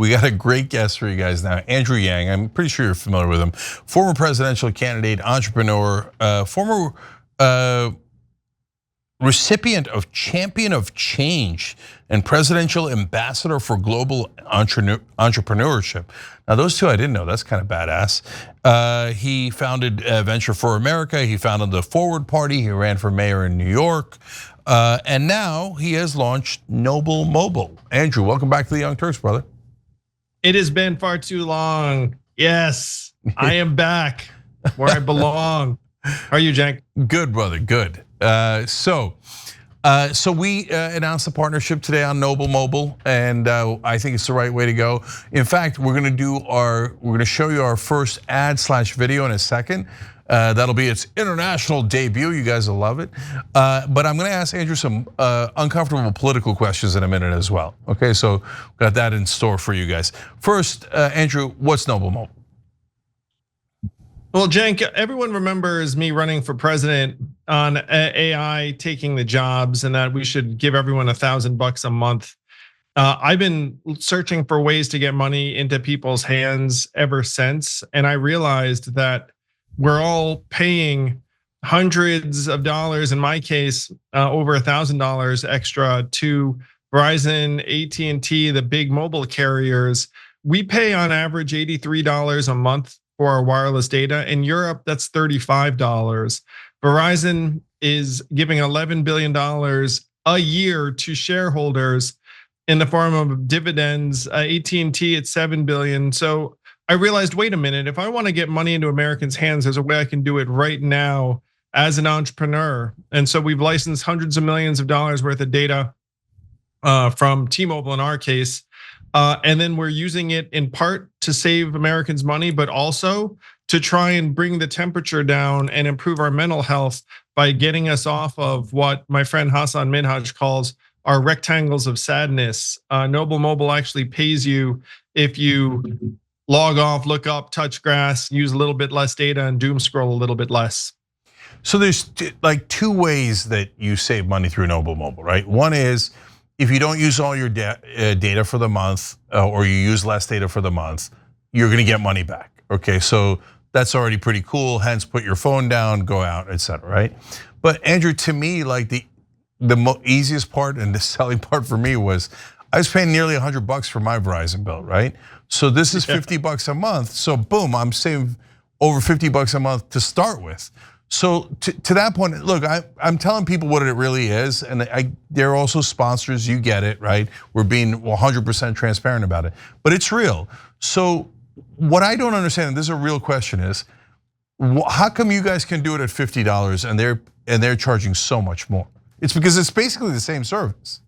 We got a great guest for you guys now, Andrew Yang. I'm pretty sure you're familiar with him. Former presidential candidate, entrepreneur, former recipient of Champion of Change and presidential ambassador for global entrepreneurship. Now those two I didn't know, that's kind of badass. He founded Venture for America, he founded the Forward Party, he ran for mayor in New York, and now he has launched Noble Mobile. Andrew, welcome back to the Young Turks, brother. It has been far too long. Yes, I am back where I belong. How are you, Cenk? Good, brother, good. So we announced a partnership today on Noble Mobile, and I think it's the right way to go. In fact, we're gonna show you our first ad/video in a second. That'll be its international debut. You guys will love it. But I'm gonna ask Andrew some uncomfortable political questions in a minute as well. Okay, so got that in store for you guys. First, Andrew, what's Noble Mobile? Well, Cenk, everyone remembers me running for president on AI taking the jobs and that we should give everyone $1,000 a month. I've been searching for ways to get money into people's hands ever since, and I realized that we're all paying hundreds of dollars, in my case, over $1,000 extra to Verizon, AT&T, the big mobile carriers. We pay on average $83 a month for our wireless data. In Europe, that's $35. Verizon is giving $11 billion a year to shareholders in the form of dividends. AT&T at $7 billion. So I realized, wait a minute, if I want to get money into Americans' hands, there's a way I can do it right now as an entrepreneur. And so we've licensed hundreds of millions of dollars worth of data from T-Mobile in our case. And then we're using it in part to save Americans money, but also to try and bring the temperature down and improve our mental health by getting us off of what my friend Hassan Minhaj calls our rectangles of sadness. Noble Mobile actually pays you if you log off, look up, touch grass, use a little bit less data, and doom scroll a little bit less. So there's like two ways that you save money through Noble Mobile, right? One is if you don't use all your data for the month, or you use less data for the month, you're gonna get money back, okay? So that's already pretty cool, hence put your phone down, go out, etc., right? But Andrew, to me, like the easiest part and the selling part for me was, I was paying nearly $100 for my Verizon bill, right? So this is $50 a month, so boom, I'm saving over $50 a month to start with. So to that point, look, I'm telling people what it really is, and they're also sponsors, you get it, right? We're being 100% transparent about it, but it's real. So what I don't understand, and this is a real question, is how come you guys can do it at $50 and they're charging so much more? It's because it's basically the same service.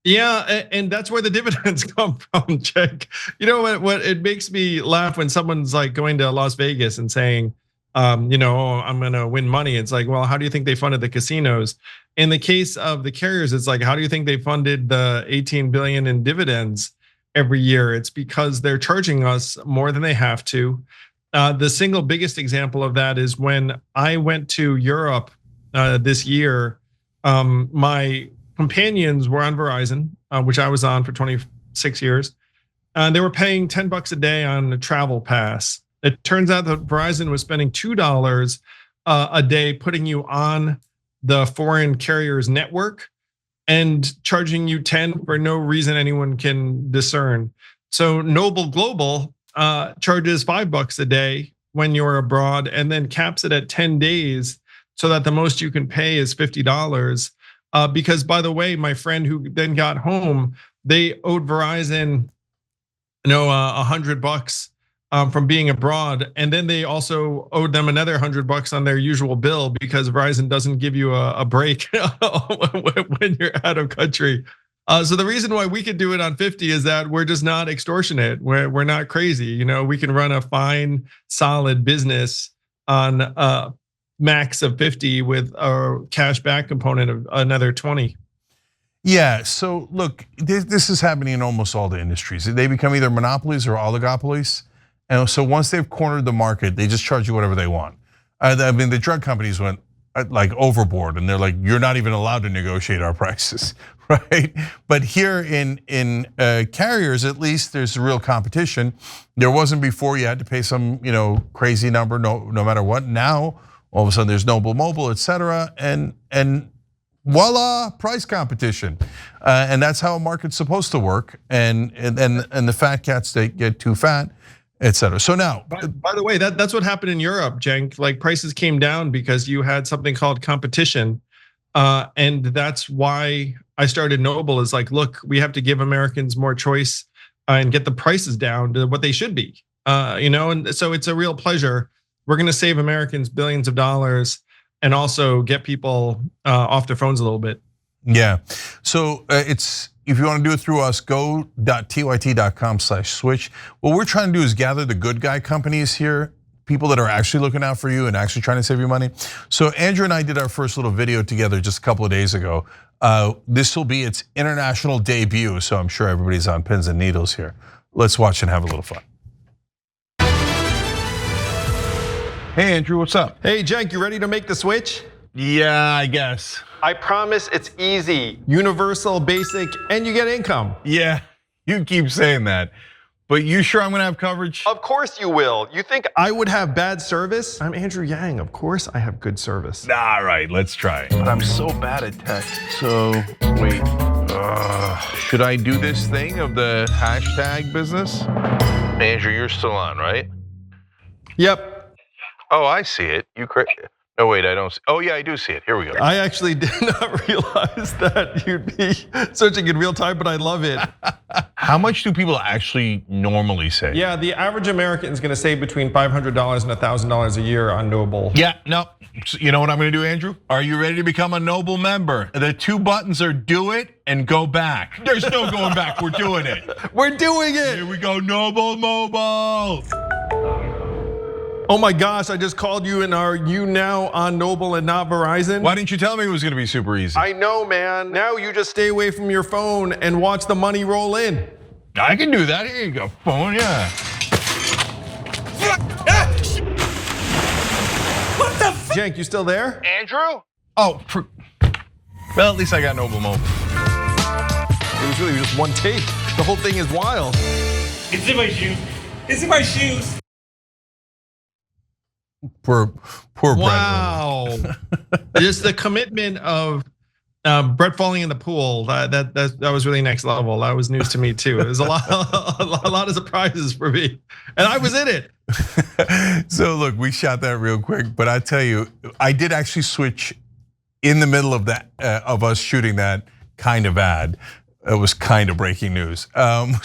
Yeah, and that's where the dividends come from, Cenk. You know what it makes me laugh when someone's like going to Las Vegas and saying, I'm gonna win money. It's like, well, how do you think they funded the casinos? In the case of the carriers, it's like, how do you think they funded the 18 billion in dividends every year? It's because they're charging us more than they have to. The single biggest example of that is when I went to Europe this year, my companions were on Verizon, which I was on for 26 years. And they were paying $10 a day on a travel pass. It turns out that Verizon was spending $2 a day putting you on the foreign carrier's network and charging you 10 for no reason anyone can discern. So Noble Global charges $5 a day when you're abroad and then caps it at 10 days so that the most you can pay is $50. Because by the way, my friend who then got home, they owed Verizon $100 from being abroad, and then they also owed them another $100 on their usual bill because Verizon doesn't give you a break when you're out of country. So the reason why we could do it on 50 is that we're just not extortionate. We're not crazy. We can run a fine, solid business on a max of 50 with a cash back component of another 20. Yeah, so look, this is happening in almost all the industries. They become either monopolies or oligopolies. And so once they've cornered the market, they just charge you whatever they want. I mean, the drug companies went like overboard and they're like, you're not even allowed to negotiate our prices, right? But here in carriers, at least there's real competition. There wasn't before. You had to pay some crazy number no matter what. Now all of a sudden there's Noble Mobile, et cetera, and voila, price competition, and that's how a market's supposed to work. And the fat cats, they get too fat, et cetera. So now, by the way, that's what happened in Europe, Cenk. Like prices came down because you had something called competition, and that's why I started Noble. Is like, look, we have to give Americans more choice and get the prices down to what they should be. And so it's a real pleasure. We're going to save Americans billions of dollars and also get people off their phones a little bit. Yeah, so if you want to do it through us, go.tyt.com/switch. What we're trying to do is gather the good guy companies here, people that are actually looking out for you and actually trying to save you money. So Andrew and I did our first little video together just a couple of days ago. This will be its international debut, so I'm sure everybody's on pins and needles here. Let's watch and have a little fun. Hey Andrew, what's up? Hey Cenk, you ready to make the switch? Yeah, I guess. I promise it's easy, universal, basic, and you get income. Yeah, you keep saying that. But you sure I'm gonna have coverage? Of course you will. You think I would have bad service? I'm Andrew Yang, of course I have good service. All right, let's try it. But I'm so bad at tech. So, wait, should I do this thing of the hashtag business? Andrew, you're still on, right? Yep. Oh, I see it. No, wait, I don't see. Oh yeah, I do see it. Here we go. I actually did not realize that you'd be searching in real time, but I love it. How much do people actually normally save? Yeah, the average American is gonna save between $500 and $1,000 a year on Noble. Yeah, no, you know what I'm gonna do, Andrew? Are you ready to become a Noble member? The two buttons are do it and go back. There's no going back, we're doing it. We're doing it. Here we go, Noble Mobile. Oh my gosh, I just called you and are you now on Noble and not Verizon? Why didn't you tell me it was gonna be super easy? I know, man. Now you just stay away from your phone and watch the money roll in. I can do that, here you go, phone, yeah. What the Cenk, you still there? Andrew? Oh, well, at least I got Noble Mobile. It was really just one take. The whole thing is wild. It's in my shoes. It's in my shoes. Poor wow. Just the commitment of Brett falling in the pool. That was really next level. That was news to me too. It was a lot of surprises for me, and I was in it. So look, we shot that real quick, but I tell you, I did actually switch in the middle of that of us shooting that kind of ad. It was kind of breaking news. And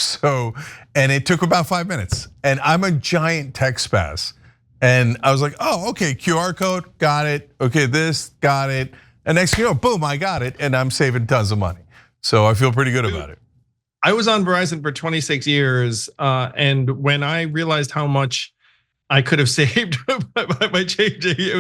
it took about 5 minutes, and I'm a giant tech spaz. And I was like, oh, okay, QR code, got it. Okay, this, got it. And next thing you know, boom, I got it, and I'm saving tons of money. So I feel pretty good about it. I was on Verizon for 26 years, and when I realized how much I could have saved by changing, it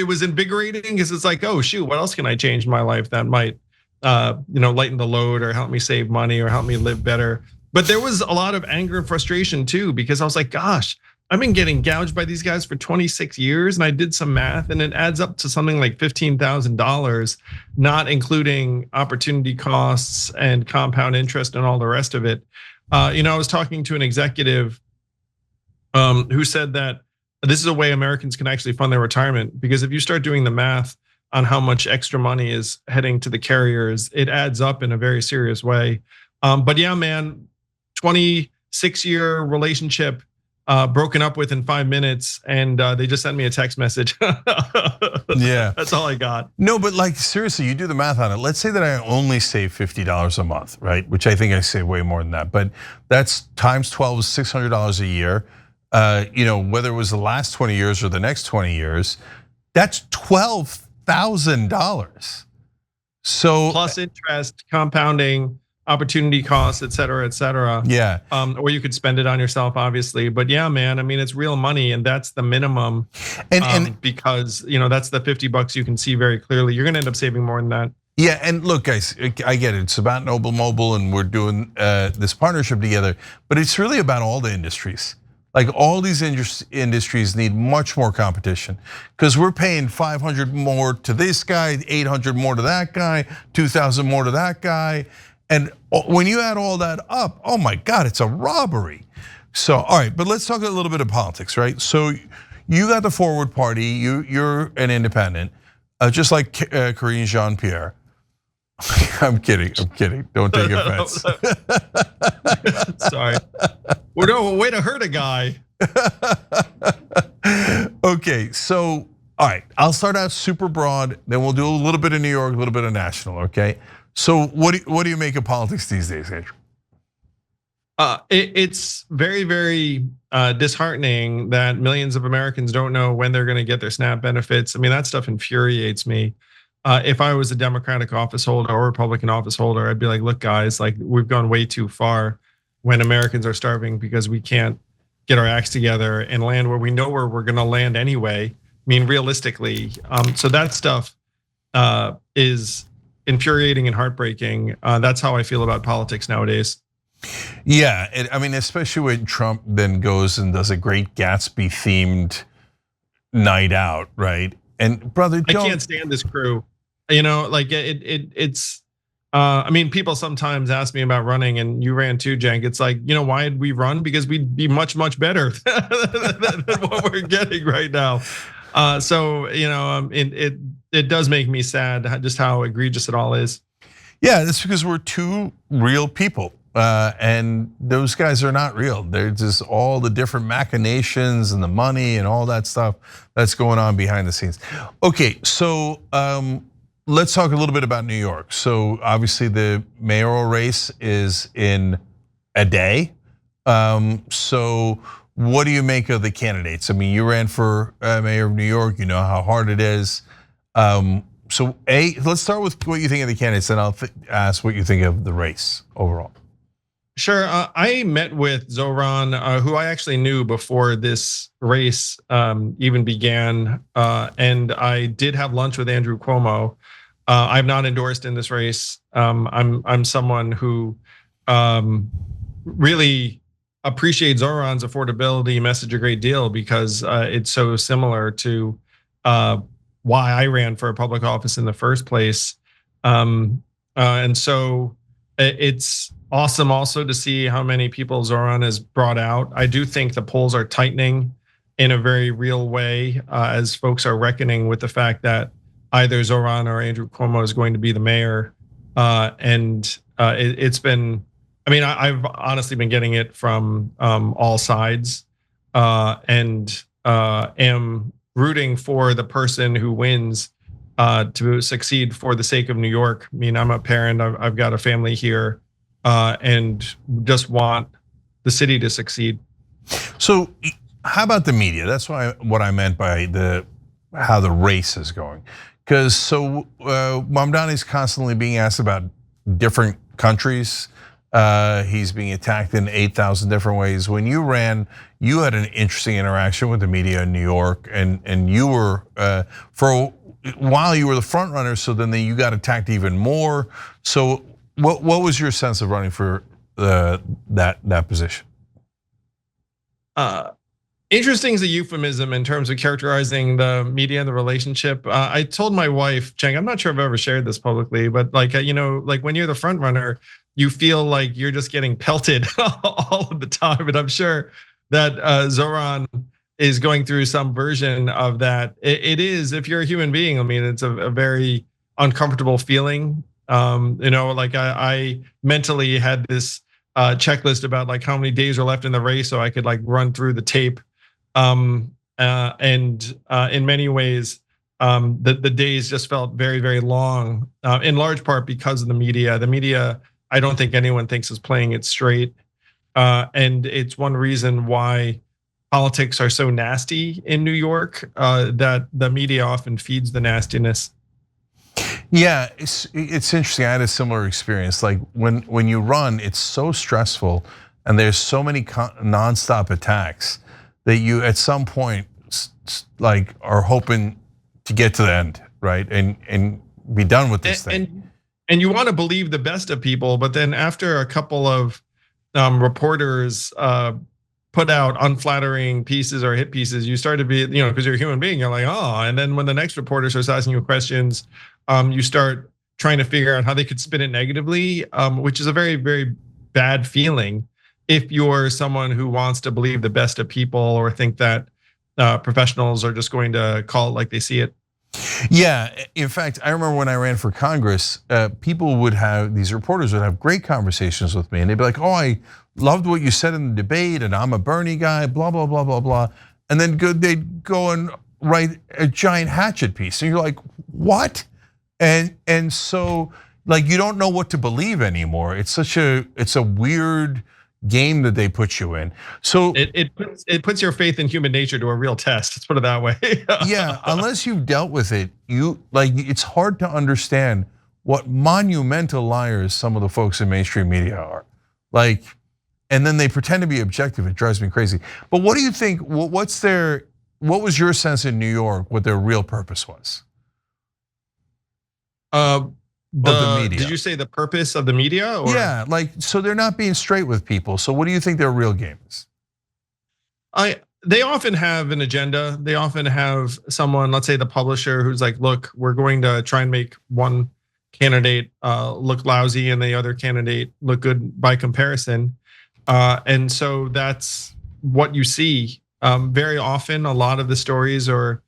was invigorating because it's like, oh shoot, what else can I change in my life that might lighten the load or help me save money or help me live better. But there was a lot of anger and frustration too, because I was like, gosh, I've been getting gouged by these guys for 26 years, and I did some math, and it adds up to something like $15,000, not including opportunity costs and compound interest and all the rest of it. I was talking to an executive who said that this is a way Americans can actually fund their retirement, because if you start doing the math on how much extra money is heading to the carriers, it adds up in a very serious way. But yeah, man, 26-year relationship broken up within 5 minutes, and they just sent me a text message. Yeah, that's all I got. No, but like seriously, you do the math on it. Let's say that I only save $50 a month, right? Which I think I save way more than that. But that's times 12 is $600 a year. Whether it was the last 20 years or the next 20 years, that's $12,000. So plus interest, compounding, opportunity costs, et cetera, et cetera. Yeah. Or you could spend it on yourself, obviously. But yeah, man, I mean, it's real money, and that's the minimum. And because that's the $50 you can see very clearly. You're gonna end up saving more than that. Yeah, and look, guys, I get it. It's about Noble Mobile, and we're doing this partnership together. But it's really about all the industries. Like all these industries need much more competition because we're paying 500 more to this guy, 800 more to that guy, 2,000 more to that guy. And when you add all that up, oh my God, it's a robbery. So, all right, but let's talk a little bit of politics, right? So you got the Forward Party, you're an independent, just like Karine Jean-Pierre. I'm kidding. Don't take offense. Sorry. We're no way to hurt a guy. Okay, so all right, I'll start out super broad, then we'll do a little bit of New York, a little bit of national, okay? So what do you make of politics these days, Andrew? It's very, very disheartening that millions of Americans don't know when they're going to get their SNAP benefits. I mean, that stuff infuriates me. If I was a Democratic office holder or Republican office holder, I'd be like, look, guys, like we've gone way too far when Americans are starving because we can't get our acts together and land where we know where we're going to land anyway. I mean, realistically, so that stuff is infuriating and heartbreaking. That's how I feel about politics nowadays. Yeah, I mean, especially when Trump then goes and does a great Gatsby themed night out, right? And brother, I can't stand this crew. You know, like it's. I mean, people sometimes ask me about running, and you ran too, Cenk. It's like, you know, why did we run? Because we'd be much, much better than what we're getting right now. So you know, it does make me sad just how egregious it all is. Yeah, that's because we're two real people, and those guys are not real. They're just all the different machinations and the money and all that stuff that's going on behind the scenes. Okay, so let's talk a little bit about New York. So obviously the mayoral race is in a day. So what do you make of the candidates? I mean, you ran for mayor of New York. You know how hard it is. So let's start with what you think of the candidates, and I'll ask what you think of the race overall. Sure. I met with Zoran, who I actually knew before this race even began, and I did have lunch with Andrew Cuomo. I've not endorsed in this race. I'm someone who really appreciates Zoran's affordability message a great deal because it's so similar to why I ran for a public office in the first place. And so it's awesome also to see how many people Zoran has brought out. I do think the polls are tightening in a very real way as folks are reckoning with the fact that either Zoran or Andrew Cuomo is going to be the mayor. It's been, I mean, I've honestly been getting it from all sides and am rooting for the person who wins to succeed for the sake of New York. I mean, I'm a parent, I've got a family here and just want the city to succeed. So how about the media? That's what I meant by how the race is going. Because so Mamdani's constantly being asked about different countries. He's being attacked in 8,000 different ways. When you ran, you had an interesting interaction with the media in New York, and you were for a while you were the front runner. So then you got attacked even more. So what was your sense of running for that position? Interesting is a euphemism in terms of characterizing the media and the relationship. I told my wife, Cenk, I'm not sure if I've ever shared this publicly, but like, you know, like when you're the front runner, you feel like you're just getting pelted all of the time. And I'm sure that Zoran is going through some version of that. It is, if you're a human being, I mean, it's a very uncomfortable feeling. You know, like I mentally had this checklist about like how many days are left in the race so I could like run through the tape. And in many ways, the days just felt very, very long, in large part because of the media. The media, I don't think anyone thinks is playing it straight. And it's one reason why politics are so nasty in New York, that the media often feeds the nastiness. Yeah, it's interesting. I had a similar experience. Like when you run, it's so stressful, and there's so many nonstop attacks that you at some point like are hoping to get to the end, right, and be done with this thing. And you want to believe the best of people, but then after a couple of reporters put out unflattering pieces or hit pieces, you start to be, because you're a human being, you're like, oh, and then when the next reporter starts asking you questions, you start trying to figure out how they could spin it negatively, which is a very, very bad feeling if you're someone who wants to believe the best of people or think that professionals are just going to call it like they see it. Yeah, in fact, I remember when I ran for Congress, these reporters would have great conversations with me, and they'd be like, "Oh, I loved what you said in the debate, and I'm a Bernie guy, blah blah blah blah blah," and then they'd go and write a giant hatchet piece, and you're like, "What?" And so like you don't know what to believe anymore. It's a weird game that they put you in. So it puts your faith in human nature to a real test. Let's put it that way. Yeah, unless you've dealt with it, it's hard to understand what monumental liars some of the folks in mainstream media are. Like, and then they pretend to be objective. It drives me crazy. But what do you think? What was your sense in New York? What their real purpose was? The media. Did you say the purpose of the media? Or? Yeah, so they're not being straight with people. So what do you think their real game is? They often have an agenda. They often have someone, let's say the publisher, who's like, look, we're going to try and make one candidate look lousy and the other candidate look good by comparison. And so that's what you see. Very often, a lot of the stories are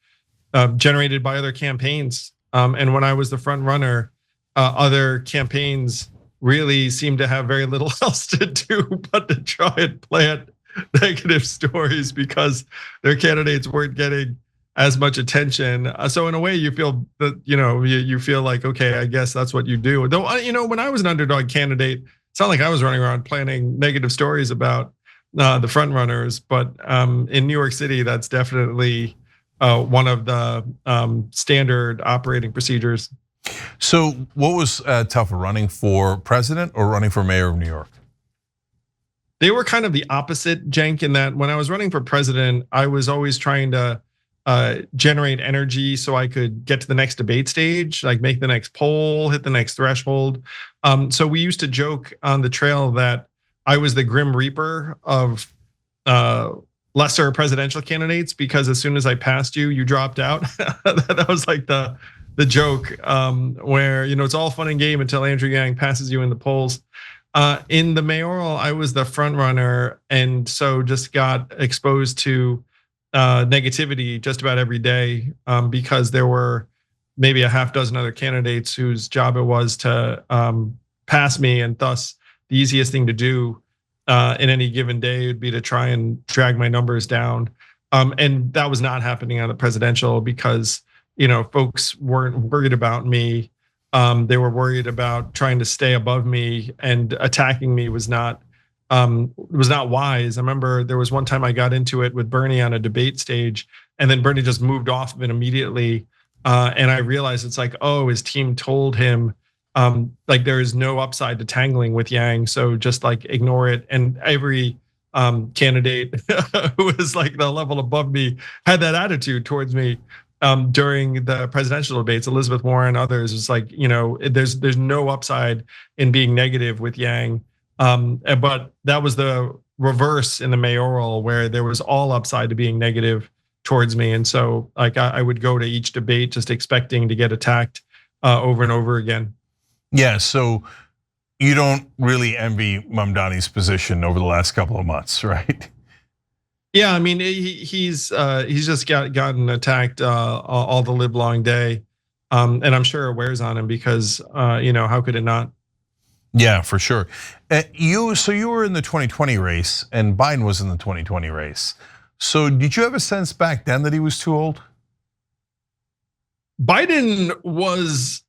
generated by other campaigns. And when I was the front runner, other campaigns really seemed to have very little else to do but to try and plant negative stories because their candidates weren't getting as much attention. So in a way, you feel that you feel like, okay, I guess that's what you do. Though when I was an underdog candidate, it's not like I was running around planning negative stories about the front runners. But in New York City, that's definitely one of the standard operating procedures. So what was tougher, running for president or running for mayor of New York? They were kind of the opposite, Cenk, in that when I was running for president, I was always trying to generate energy so I could get to the next debate stage, like make the next poll, hit the next threshold. So we used to joke on the trail that I was the Grim Reaper of lesser presidential candidates because as soon as I passed you, you dropped out. That was like the joke where it's all fun and game until Andrew Yang passes you in the polls. In the mayoral, I was the front runner, and so just got exposed to negativity just about every day because there were maybe a half dozen other candidates whose job it was to pass me, and thus the easiest thing to do in any given day would be to try and drag my numbers down. And that was not happening on the presidential because folks weren't worried about me. They were worried about trying to stay above me, and attacking me was not wise. I remember there was one time I got into it with Bernie on a debate stage, and then Bernie just moved off of it immediately. And I realized it's like, oh, his team told him like there is no upside to tangling with Yang, so just like ignore it. And every candidate who was like the level above me had that attitude towards me. During the presidential debates, Elizabeth Warren, others, it's like, there's no upside in being negative with Yang. But that was the reverse in the mayoral, where there was all upside to being negative towards me. And so like I would go to each debate just expecting to get attacked over and over again. Yeah, so you don't really envy Mamdani's position over the last couple of months, right? Yeah, I mean, he's just gotten attacked all the live long day, and I'm sure it wears on him because how could it not? Yeah, for sure. So you were in the 2020 race, and Biden was in the 2020 race. So did you have a sense back then that he was too old? Biden was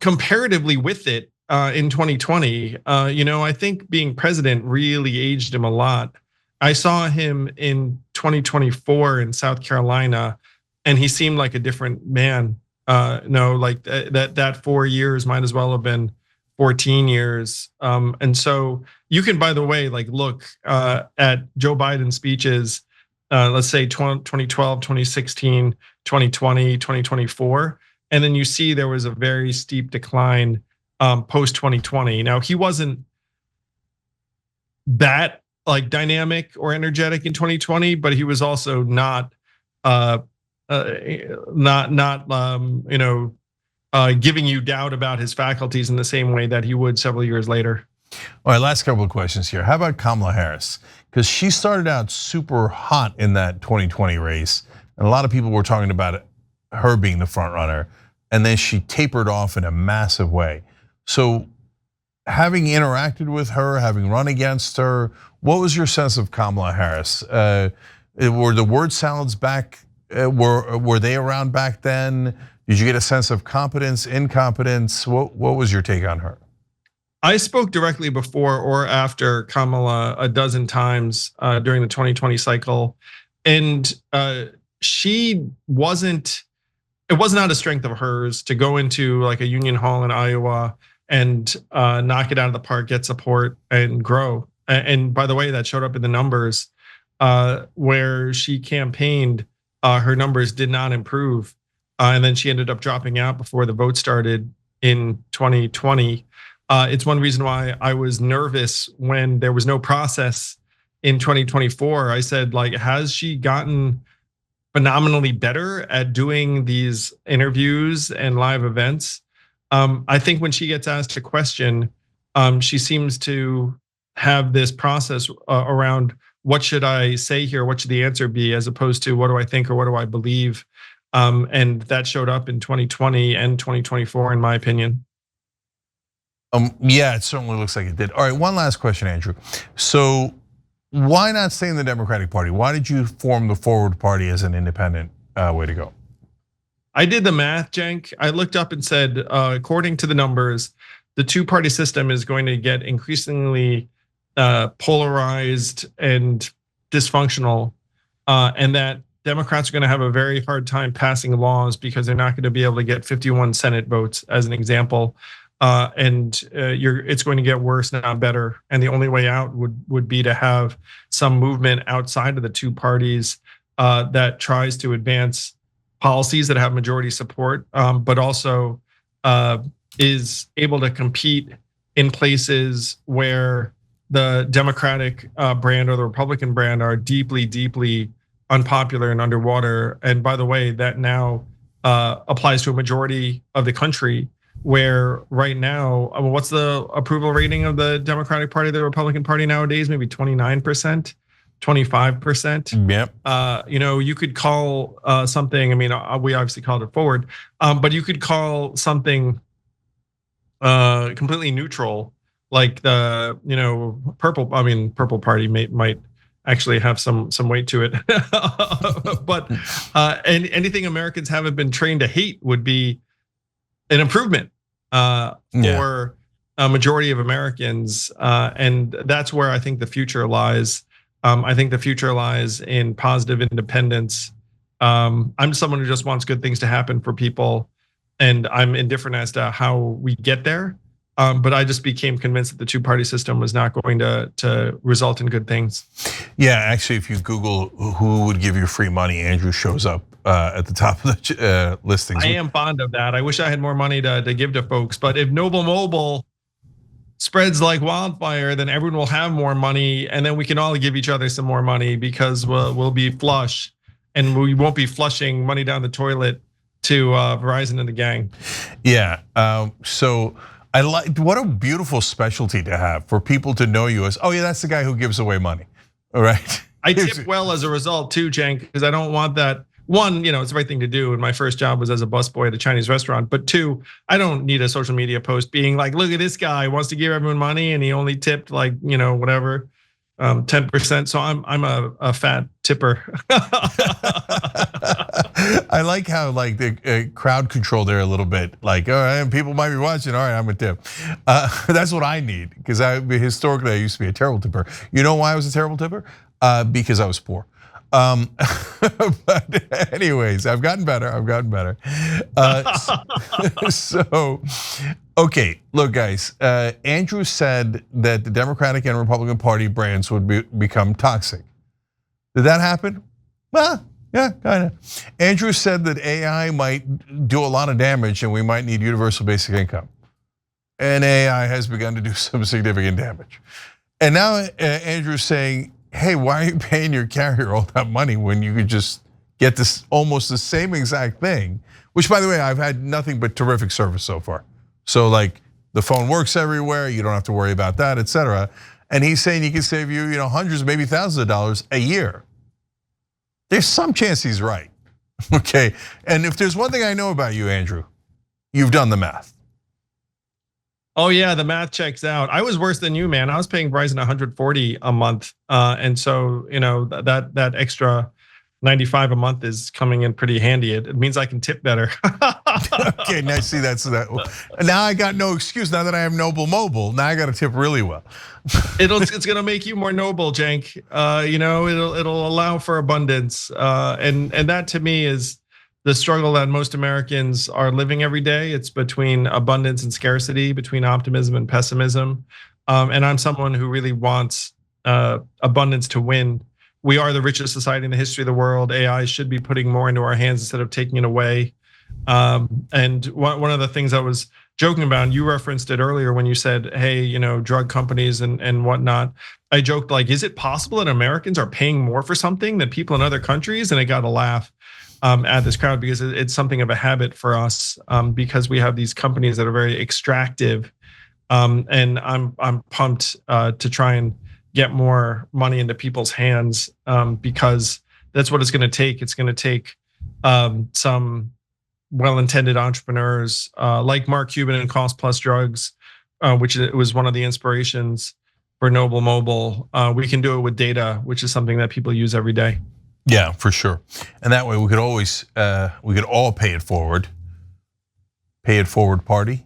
comparatively with it in 2020. I think being president really aged him a lot. I saw him in 2024 in South Carolina, and he seemed like a different man. Like that 4 years might as well have been 14 years. And so you can, by the way, like look at Joe Biden's speeches, let's say 2012, 2016, 2020, 2024, and then you see there was a very steep decline post 2020. Now he wasn't that like dynamic or energetic in 2020, but he was also not giving you doubt about his faculties in the same way that he would several years later. All right, last couple of questions here. How about Kamala Harris? Because she started out super hot in that 2020 race, and a lot of people were talking about her being the front runner, and then she tapered off in a massive way. So, having interacted with her, having run against her, what was your sense of Kamala Harris? Were the word salads back? Were they around back then? Did you get a sense of competence, incompetence? What was your take on her? I spoke directly before or after Kamala a dozen times during the 2020 cycle, and she wasn't. It was not a strength of hers to go into like a Union Hall in Iowa and knock it out of the park, get support, and grow. And by the way, that showed up in the numbers where she campaigned. Her numbers did not improve, and then she ended up dropping out before the vote started in 2020. It's one reason why I was nervous when there was no process in 2024. I said, like, has she gotten phenomenally better at doing these interviews and live events? I think when she gets asked a question, she seems to have this process around what should I say here, what should the answer be, as opposed to what do I think or what do I believe, and that showed up in 2020 and 2024, in my opinion. Yeah, it certainly looks like it did. All right, one last question, Andrew. So, why not stay in the Democratic Party? Why did you form the Forward Party as an independent way to go? I did the math, Cenk. I looked up and said, according to the numbers, the two-party system is going to get increasingly polarized and dysfunctional, and that Democrats are going to have a very hard time passing laws because they're not going to be able to get 51 Senate votes, as an example. It's going to get worse, not better. And the only way out would be to have some movement outside of the two parties that tries to advance policies that have majority support, but also is able to compete in places where the Democratic brand or the Republican brand are deeply, deeply unpopular and underwater. And by the way, that now applies to a majority of the country, where right now, what's the approval rating of the Democratic Party, the Republican Party nowadays? Maybe 29%, 25%. Yep. You could call something, I mean, we obviously called it Forward, but you could call something completely neutral, like the Purple Party might actually have some weight to it. But and anything Americans haven't been trained to hate would be an improvement for a majority of Americans, and that's where I think the future lies. I think the future lies in positive independence. I'm someone who just wants good things to happen for people, and I'm indifferent as to how we get there. But I just became convinced that the two-party system was not going to result in good things. Yeah, actually, if you Google who would give you free money, Andrew shows up at the top of the listings. I am fond of that. I wish I had more money to give to folks, but if Noble Mobile spreads like wildfire, then everyone will have more money, and then we can all give each other some more money because we'll be flush, and we won't be flushing money down the toilet to Verizon and the gang. Yeah. So I like, what a beautiful specialty to have for people to know you as, oh yeah, that's the guy who gives away money. All right. I tip well as a result too, Cenk, because I don't want that. One, it's the right thing to do. And my first job was as a busboy at a Chinese restaurant. But two, I don't need a social media post being like, look at this guy wants to give everyone money and he only tipped like, whatever, 10%. So I'm a fat tipper. I like how like the crowd control there a little bit. Like, all right, people might be watching. All right, I'm a tip. That's what I need, because historically I used to be a terrible tipper. You know why I was a terrible tipper? Because I was poor. But anyways, I've gotten better. So, okay, look, guys. Andrew said that the Democratic and Republican Party brands would become toxic. Did that happen? Well, yeah, kind of. Andrew said that AI might do a lot of damage and we might need universal basic income. And AI has begun to do some significant damage. And now Andrew's saying, hey, why are you paying your carrier all that money when you could just get this almost the same exact thing? Which, by the way, I've had nothing but terrific service so far. So like the phone works everywhere, you don't have to worry about that, etc. And he's saying he can save you, hundreds, maybe thousands of dollars a year. There's some chance he's right, okay? And if there's one thing I know about you, Andrew, you've done the math. Oh yeah, the math checks out. I was worse than you, man. I was paying Verizon $140 a month, and so that extra $95 a month is coming in pretty handy. It means I can tip better. Okay, now see that's that. Now I got no excuse. Now that I have Noble Mobile, now I got to tip really well. It's gonna make you more noble, Cenk. It'll allow for abundance, and that to me is the struggle that most Americans are living every day. It's between abundance and scarcity, between optimism and pessimism. And I'm someone who really wants abundance to win. We are the richest society in the history of the world. AI should be putting more into our hands instead of taking it away. And one of the things I was joking about, and you referenced it earlier when you said, hey, drug companies and whatnot. I joked like, is it possible that Americans are paying more for something than people in other countries? And I got a laugh at this crowd because it's something of a habit for us, because we have these companies that are very extractive, and I'm pumped to try and get more money into people's hands, because that's what it's going to take. It's going to take some well-intended entrepreneurs like Mark Cuban and Cost Plus Drugs, which was one of the inspirations for Noble Mobile. We can do it with data, which is something that people use every day. Yeah, for sure. And that way we could always, we could all pay it forward party,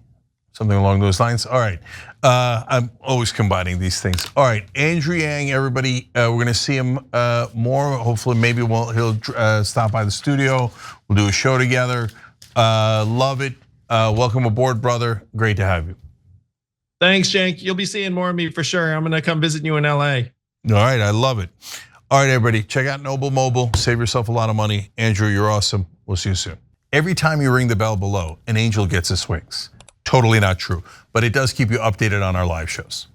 something along those lines. All right, I'm always combining these things. All right, Andrew Yang, everybody, we're gonna see him more. Hopefully, maybe he'll stop by the studio. We'll do a show together. Love it. Welcome aboard, brother. Great to have you. Thanks, Cenk. You'll be seeing more of me for sure. I'm gonna come visit you in LA. All right, I love it. All right, everybody, check out Noble Mobile. Save yourself a lot of money. Andrew, you're awesome. We'll see you soon. Every time you ring the bell below, an angel gets his wings. Totally not true, but it does keep you updated on our live shows.